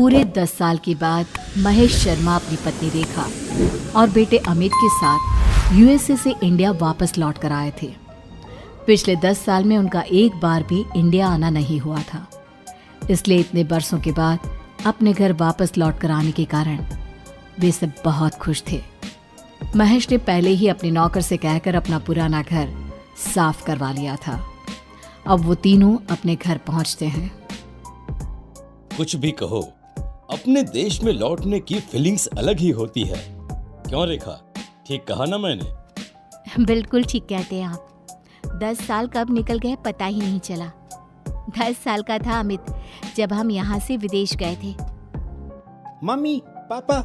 पूरे 10 साल के बाद महेश शर्मा अपनी पत्नी रेखा और बेटे अमित के साथ यूएसए से इंडिया वापस लौट कर आए थे। पिछले 10 साल में उनका एक बार भी इंडिया आना नहीं हुआ था, इसलिए इतने बरसों के बाद अपने घर वापस लौट कर आने के कारण वे सब बहुत खुश थे। महेश ने पहले ही अपने नौकर से कहकर अपना पुराना घर साफ करवा लिया था। अब वो तीनों अपने घर पहुंचते हैं। कुछ भी कहो, अपने देश में लौटने की फीलिंग्स अलग ही होती है। क्यों रेखा, ठीक कहा ना मैंने? बिल्कुल ठीक कहते हैं आप। 10 साल कब निकल गए पता ही नहीं चला। 10 साल का था अमित जब हम यहाँ से विदेश गए थे। मम्मी पापा,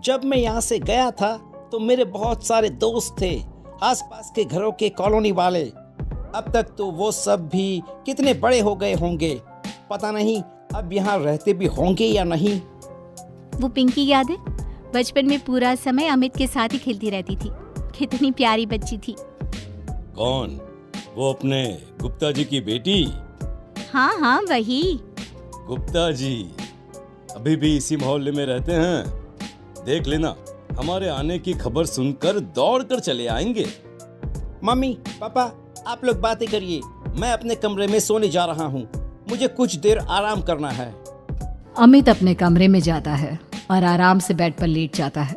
जब मैं यहाँ से गया था तो मेरे बहुत सारे दोस्त थे, आसपास के घरों के कॉलोनी वाले। अब तक तो वो सब भी कितने बड़े हो गए होंगे, पता नहीं अब यहाँ रहते भी होंगे या नहीं। वो पिंकी याद है? बचपन में पूरा समय अमित के साथ ही खेलती रहती थी। कितनी प्यारी बच्ची थी। कौन? वो अपने गुप्ता जी की बेटी? हाँ हाँ वही। गुप्ता जी अभी भी इसी मोहल्ले में रहते हैं? देख लेना, हमारे आने की खबर सुनकर दौड़ कर चले आएंगे। मम्मी पापा, आप लोग बातें करिए, मैं अपने कमरे में सोने जा रहा हूँ। मुझे कुछ देर आराम करना है। अमित अपने कमरे में जाता है और आराम से बेड पर लेट जाता है,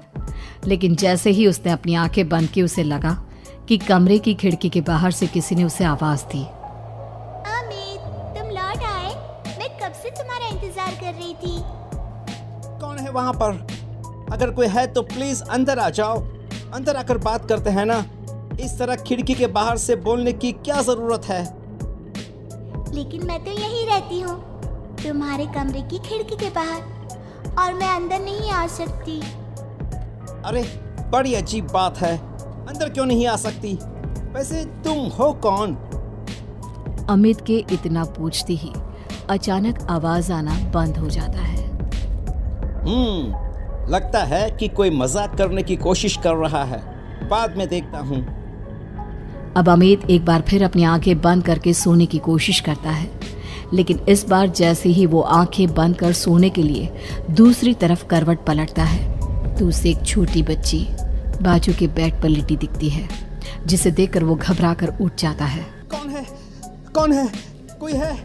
लेकिन जैसे ही उसने अपनी आंखें बंद की उसे लगा कि कमरे की खिड़की के बाहर से किसी ने उसे आवाज दी। अमित, तुम लौट आए? मैं कब से तुम्हारा इंतजार कर रही थी। कौन है वहाँ पर? अगर कोई है तो प्लीज अंदर आ जाओ। अंदर आकर बात करते हैं ना। इस तरह खिड़की के बाहर से बोलने की क्या जरूरत है? लेकिन मैं तो यहीं रहती हूँ, तुम्हारे कमरे की खिड़की के बाहर, और मैं अंदर नहीं आ सकती। अरे बड़ी अजीब बात है, अंदर क्यों नहीं आ सकती? वैसे तुम हो कौन? अमित के इतना पूछते ही अचानक आवाज आना बंद हो जाता है। लगता है कि कोई मजाक करने की कोशिश कर रहा है। बाद में देखता हूँ। अब अमित एक बार फिर अपनी आंखें बंद करके सोने की कोशिश करता है, लेकिन इस बार जैसे ही वो आंखें बंद कर सोने के लिए दूसरी तरफ करवट पलटता है तो उसे एक छोटी बच्ची बाजू के बेड पर लेटी दिखती है, जिसे देखकर वो घबरा कर उठ जाता है। कौन है? कौन है? कोई है?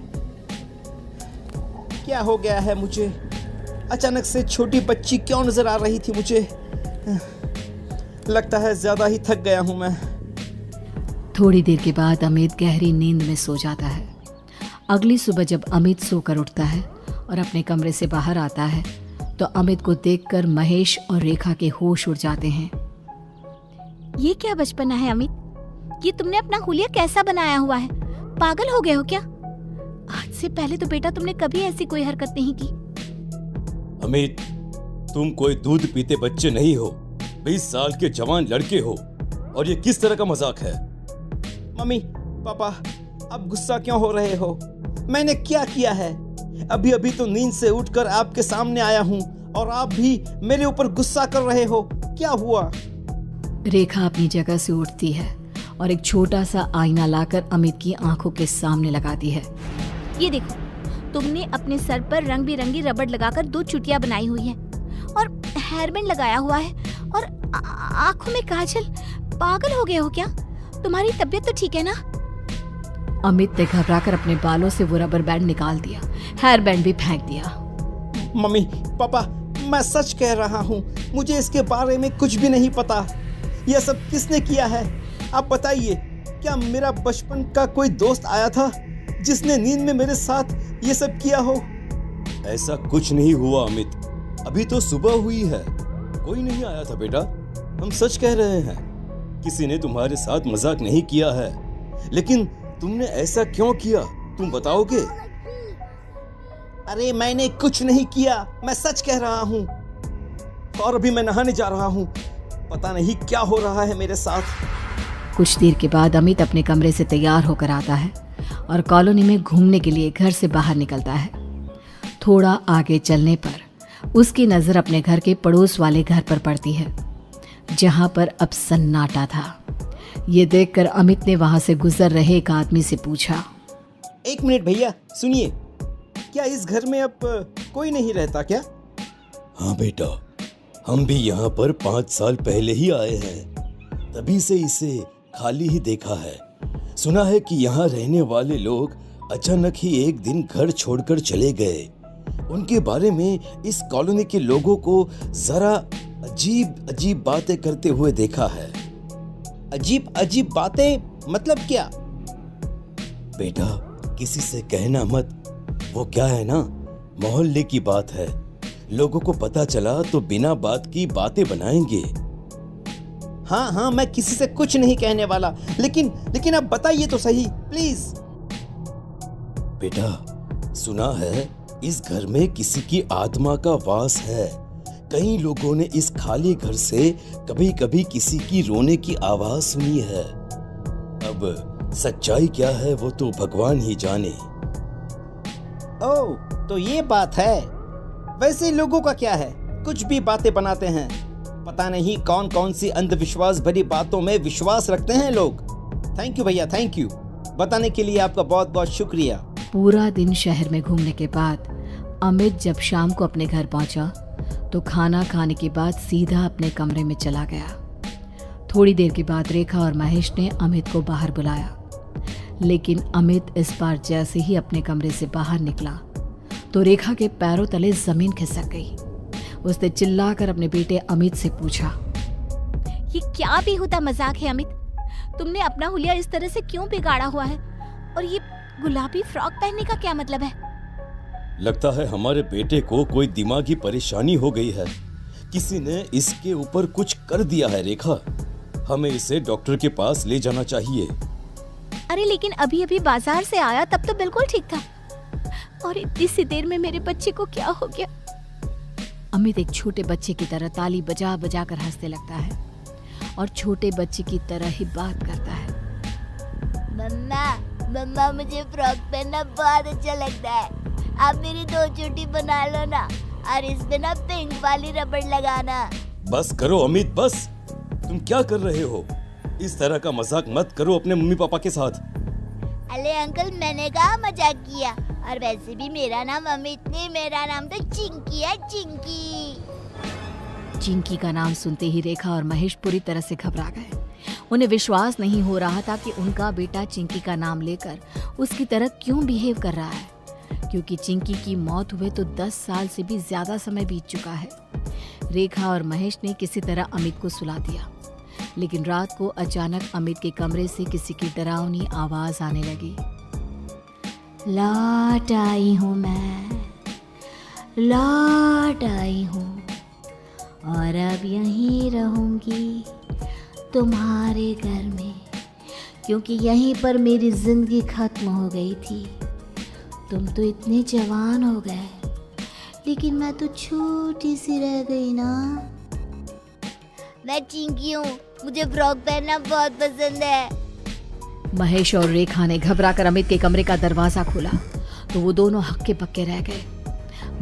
क्या हो गया है मुझे? अचानक से छोटी बच्ची क्यों नजर आ रही थी मुझे? लगता है ज्यादा ही थक गया हूं मैं। थोड़ी देर के बाद अमित गहरी नींद में सो जाता है। अगली सुबह जब अमित सोकर उठता है और अपने कमरे से बाहर आता है तो अमित को देखकर महेश और रेखा के होश उड़ जाते हैं। ये क्या बचपना है अमित? ये तुमने अपना हुलिया कैसा बनाया हुआ है? पागल हो गए हो क्या? आज से पहले तो बेटा तुमने कभी ऐसी कोई हरकत नहीं की। अमित, तुम कोई दूध पीते बच्चे नहीं हो, 20 साल के जवान लड़के हो, और ये किस तरह का मजाक है? मम्मी पापा, अब गुस्सा क्यों हो रहे हो? मैंने क्या किया है? अभी अभी तो नींद से उठकर आपके सामने आया हूँ और आप भी मेरे ऊपर गुस्सा कर रहे हो। क्या हुआ? रेखा अपनी जगह से उठती है और एक छोटा सा आईना लाकर अमित की आंखों के सामने लगाती है। ये देखो, तुमने अपने सर पर रंग बिरंगी रबड़ लगाकर 2 चुटियां बनाई हुई हैं और हेयर बैंड लगाया हुआ है और आंखों में काजल। पागल हो गए हो क्या? तुम्हारी तबीयत तो ठीक है ना? अमित ने घबराकर अपने बालों से वो रबर बैंड निकाल दिया, हेयर बैंड भी फेंक दिया। मम्मी पापा, मैं सच कह रहा हूँ, मुझे इसके बारे में कुछ भी नहीं पता। यह सब किसने किया है? आप बताइए। क्या मेरा बचपन का कोई दोस्त आया था जिसने नींद में मेरे साथ ये सब किया हो? ऐसा कुछ नहीं हुआ अमित, अभी तो सुबह हुई है। कोई नहीं आया था बेटा, हम सच कह रहे हैं। किसी ने तुम्हारे साथ मजाक नहीं किया है, लेकिन तुमने ऐसा क्यों किया, तुम बताओगे? अरे मैंने कुछ नहीं किया, मैं सच कह रहा हूँ। और अभी मैं नहाने जा रहा हूँ। पता नहीं क्या हो रहा है मेरे साथ। कुछ देर के बाद अमित अपने कमरे से तैयार होकर आता है और कॉलोनी में घूमने के लिए घर से बाहर निकलता है। थोड़ा आगे चलने पर उसकी नजर अपने घर के पड़ोस वाले घर पर पड़ती है, जहां पर अब सन्नाटा था। ये देखकर अमित ने वहां से गुजर रहे एक आदमी से पूछा, 1 मिनट भैया, सुनिए, क्या इस घर में अब कोई नहीं रहता क्या? हाँ बेटा, हम भी यहाँ पर 5 साल पहले ही आए हैं। तभी से इसे खाली ही देखा है। सुना है कि यहाँ रहने वाले लोग अचानक ही एक दिन घर छोड़कर चले गए। उनके बारे में इस कॉलोनी के लोगों को जरा अजीब अजीब बातें करते हुए देखा है। अजीब अजीब बातें मतलब क्या? बेटा, किसी से कहना मत। वो क्या है ना, मोहल्ले की बात है। लोगों को पता चला तो बिना बात की बातें बनाएंगे। हाँ, मैं किसी से कुछ नहीं कहने वाला, लेकिन अब बताइए तो सही प्लीज। बेटा, सुना है इस घर में किसी की आत्मा का वास है। कई लोगों ने इस खाली घर से कभी कभी किसी की रोने की आवाज सुनी है। अब सच्चाई क्या है वो तो भगवान ही जाने। ओह, तो ये बात है। वैसे लोगों का क्या है, कुछ भी बातें बनाते हैं। पता नहीं कौन कौन सी अंधविश्वास भरी बातों में विश्वास रखते हैं लोग। थैंक यू भैया, थैंक यू। बताने के लिए आपका बहुत बहुत शुक्रिया। पूरा दिन शहर में घूमने के बाद अमित जब शाम को अपने घर पहुंचा तो खाना खाने के बाद सीधा अपने कमरे में चला गया। थोड़ी देर के बाद रेखा और महेश ने अमित को बाहर बुलाया, लेकिन अमित इस बार जैसे ही अपने कमरे से बाहर निकला तो रेखा के पैरों तले जमीन खिसक गई। उसने चिल्लाकर अपने बेटे अमित से पूछा, ये क्या बेहुदा मजाक है अमित? तुमने अपना हुलिया इस तरह से क्यों बिगाड़ा हुआ है? और ये गुलाबी फ्रॉक पहनने का क्या मतलब है? लगता है हमारे बेटे को कोई दिमागी परेशानी हो गई है। किसी ने इसके ऊपर कुछ कर दिया है रेखा। हमें इसे डॉक्टर के पास ले जाना चाहिए। अरे लेकिन अभी अभी बाजार से आया तब तो बिल्कुल ठीक था, और इतनी सी देर में मेरे बच्चे को क्या हो गया? अमित एक छोटे बच्चे की तरह ताली बजा बजा कर हंसने लगता है और छोटे बच्चे की तरह ही बात करता है। मम्मा मुझे फ्रॉक पहनना बहुत अच्छा लगता है। आप मेरी 2 चोटी बना लो ना, और इसमें ना पिंक वाली रबड़ लगाना। बस करो अमित, बस। तुम क्या कर रहे हो? इस तरह का मजाक मत करो अपने मम्मी पापा के साथ। अरे अंकल, मैंने कहा मजाक किया, और वैसे भी मेरा नाम अमित नहीं, मेरा नाम तो चिंकी है, चिंकी। चिंकी का नाम सुनते ही रेखा और महेश पूरी तरह से घबरा गए। उन्हें विश्वास नहीं हो रहा था कि उनका बेटा चिंकी का नाम लेकर उसकी तरह क्यों बिहेव कर रहा है, क्योंकि चिंकी की मौत हुए तो 10 साल से भी ज्यादा समय बीत चुका है। रेखा और महेश ने किसी तरह अमित को सुला दिया, लेकिन रात को अचानक अमित के कमरे से किसी की डरावनी आवाज आने लगी। लौट आई हूँ मैं, लौट आई हूँ, और अब यहीं रहूंगी तुम्हारे घर में, क्योंकि यहीं पर मेरी जिंदगी खत्म हो गई थी। तुम तो इतने जवान हो गए, लेकिन मैं तो छोटी सी रह गई ना। मैं चिंकी हूँ, मुझे फ्रॉक पहनना बहुत पसंद है। महेश और रेखा ने घबराकर अमित के कमरे का दरवाजा खोला तो वो दोनों हक्के बक्के रह गए।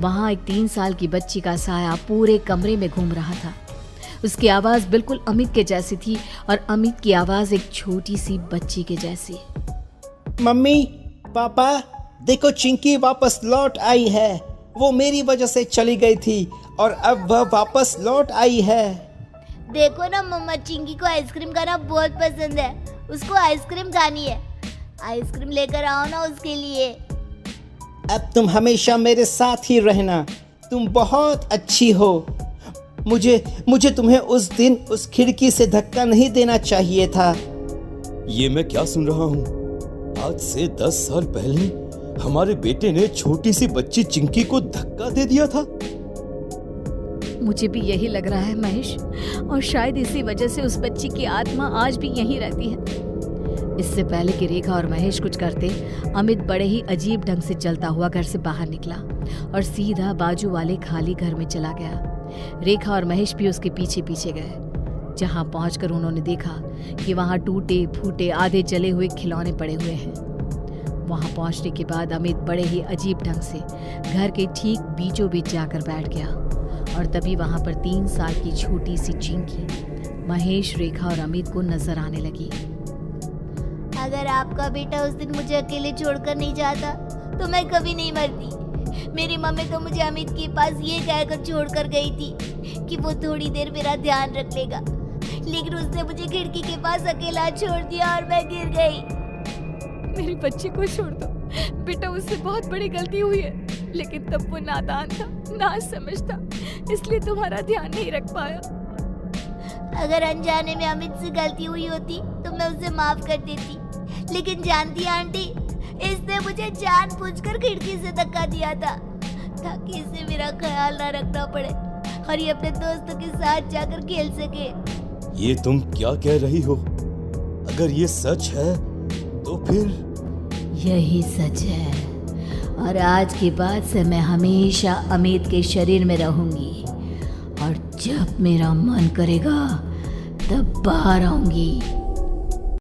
वहां एक 3 साल की बच्ची का साया पूरे कमरे में घूम रहा था। उसकी आवाज बिल्कुल अमित के जैसी थी और अमित की आवाज एक छोटी सी बच्ची के जैसी। मम्मी पापा, देखो चिंकी वापस लौट आई है। वो मेरी वजह से चली गई थी और अब वह वापस लौट आई है। देखो ना मम्मा, चिंकी को आइसक्रीम खाना बहुत पसंद है, उसको आइसक्रीम खानी है। आइसक्रीम लेकर आओ ना उसके लिए। अब तुम हमेशा मेरे साथ ही रहना, तुम बहुत अच्छी हो। मुझे तुम्हें उस दिन उस खिड़की से धक्का नहीं देना चाहिए था। ये मैं क्या सुन रहा हूँ? आज से 10 साल पहले हमारे बेटे ने छोटी सी बच्ची चिंकी को धक्का दे दिया था। मुझे भी यही लग रहा है महेश, और शायद इसी वजह से उस बच्ची की आत्मा आज भी यहीं रहती है। इससे पहले कि रेखा और महेश कुछ करते, अमित बड़े ही अजीब ढंग से चलता हुआ घर से बाहर निकला और सीधा बाजू वाले खाली घर में चला गया। रेखा और महेश भी उसके पीछे पीछे गए। जहां पहुंचकर उन्होंने देखा कि वहां टूटे फूटे आधे जले हुए खिलौने पड़े हुए हैं। वहां पहुंचने के बाद अमित बड़े ही अजीब ढंग से घर के ठीक बीचों बीच जाकर बैठ गया, और तभी वहां पर 3 साल की छोटी सी चिंकी महेश, रेखा और अमित को नजर आने लगी। अगर आपका बेटा उस दिन मुझे अकेले छोड़कर नहीं जाता तो मैं कभी नहीं मरती। मेरी मम्मी तो मुझे अमित के पास ये कहकर छोड़कर गई थी कि वो थोड़ी देर मेरा ध्यान रख लेगा, लेकिन उसने मुझे खिड़की के पास अकेला छोड़ दिया और मैं गिर गई। मेरे बच्चे को छोड़ दो बेटा, उससे बहुत बड़ी गलती हुई है, लेकिन तब वो नादान था, ना समझता, इसलिए तुम्हारा ध्यान नहीं रख पाया। अगर अनजाने में अमित से गलती हुई होती तो मैं उसे माफ कर देती, लेकिन जानती आंटी, इसने मुझे जानबूझकर खिड़की से धक्का दिया था ताकि इसे मेरा ख्याल ना रखना पड़े और ये अपने दोस्तों के साथ जाकर खेल सके। ये तुम क्या कह रही हो? अगर ये सच है तो फिर यही सच है, और आज के बाद से मैं हमेशा अमित के शरीर में रहूंगी, और जब मेरा मन करेगा तब बाहर आऊंगी।